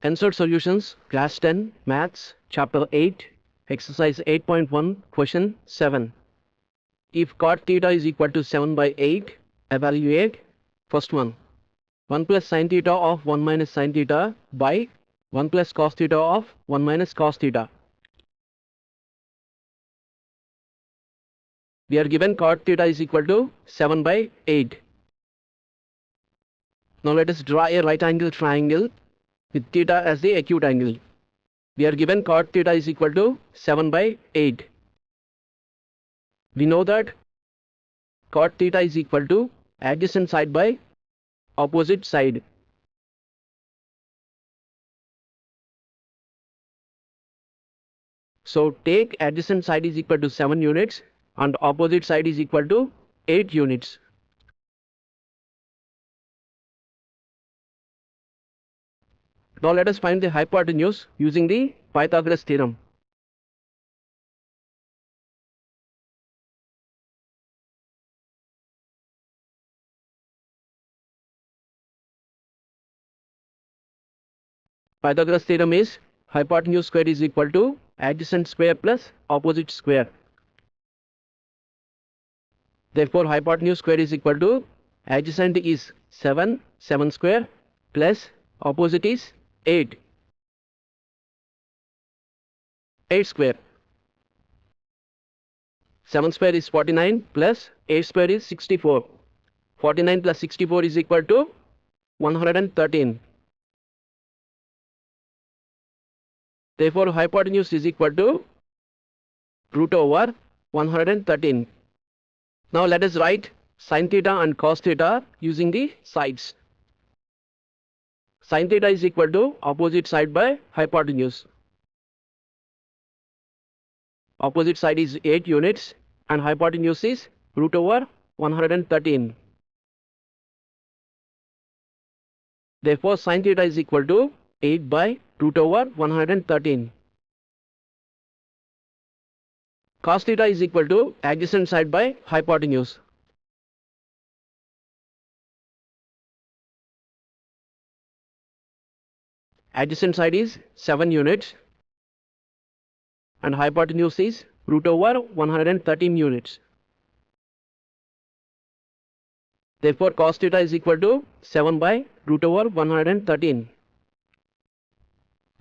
NCERT Solutions, Class 10, Maths, Chapter 8, Exercise 8.1, Question 7. If cot theta is equal to 7 by 8, evaluate. First one, 1 plus sin theta of 1 minus sin theta by 1 plus cos theta of 1 minus cos theta. We are given cot theta is equal to 7 by 8. Now let us draw a right angle triangle with theta as the acute angle. We are given cot theta is equal to 7 by 8. We know that cot theta is equal to adjacent side by opposite side. So take adjacent side is equal to 7 units and opposite side is equal to 8 units. Now let us find the hypotenuse using the Pythagoras theorem. Pythagoras theorem is hypotenuse square is equal to adjacent square plus opposite square. Therefore hypotenuse square is equal to adjacent is 7 square plus opposite is 8 square. 7 square is 49 plus 8 square is 64. 49 plus 64 is equal to 113. Therefore hypotenuse is equal to root over 113. Now let us write sin theta and cos theta using the sides. Sin theta is equal to opposite side by hypotenuse. Opposite side is 8 units and hypotenuse is root over 113. Therefore sin theta is equal to 8 by root over 113. Cos theta is equal to adjacent side by hypotenuse. Adjacent side is 7 units and hypotenuse is root over 113 units. Therefore cos theta is equal to 7 by root over 113.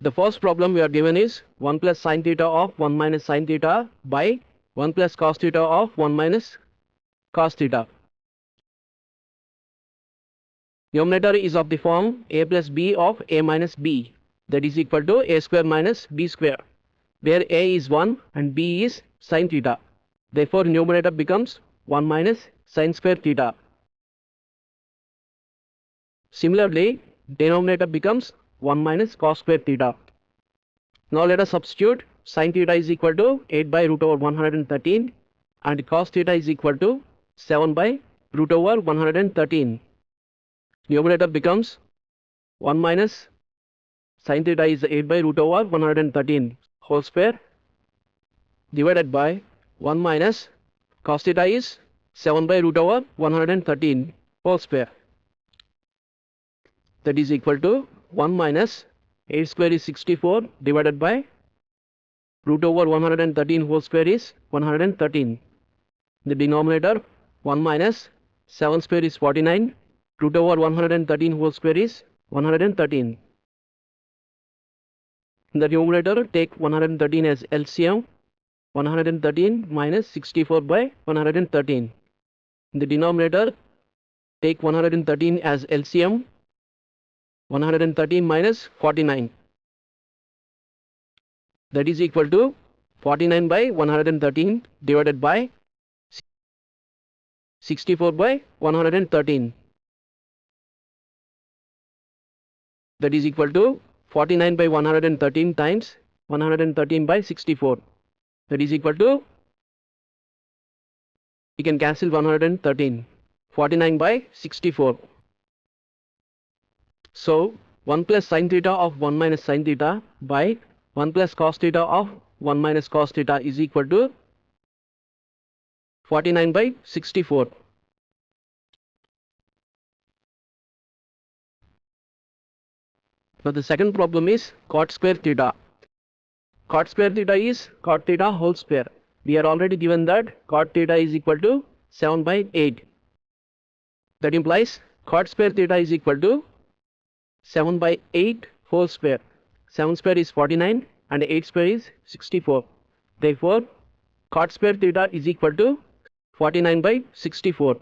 The first problem we are given is 1 plus sin theta of 1 minus sin theta by 1 plus cos theta of 1 minus cos theta. Numerator is of the form a plus b of a minus b, that is equal to a square minus b square, where a is 1 and b is sin theta. Therefore numerator becomes 1 minus sin square theta. Similarly denominator becomes 1 minus cos square theta. Now let us substitute sin theta is equal to 8 by root over 113 and cos theta is equal to 7 by root over 113. Numerator becomes 1 minus sin theta is 8 by root over 113 whole square divided by 1 minus cos theta is 7 by root over 113 whole square. That is equal to 1 minus 8 square is 64 divided by root over 113 whole square is 113. The denominator 1 minus 7 square is 49. Root over 113 whole square is 113. In the numerator take 113 as LCM. 113 minus 64 by 113. In the denominator take 113 as LCM. 113 minus 49. That is equal to 49 by 113 divided by 64 by 113. That is equal to 49 by 113 times 113 by 64. That is equal to, we can cancel 113. 49 by 64. So 1 plus sin theta of 1 minus sin theta by 1 plus cos theta of 1 minus cos theta is equal to 49 by 64. Now the second problem is cot square theta. Cot square theta is cot theta whole square. We are already given that cot theta is equal to 7 by 8. That implies cot square theta is equal to 7 by 8 whole square. 7 square is 49 and 8 square is 64. Therefore, cot square theta is equal to 49 by 64.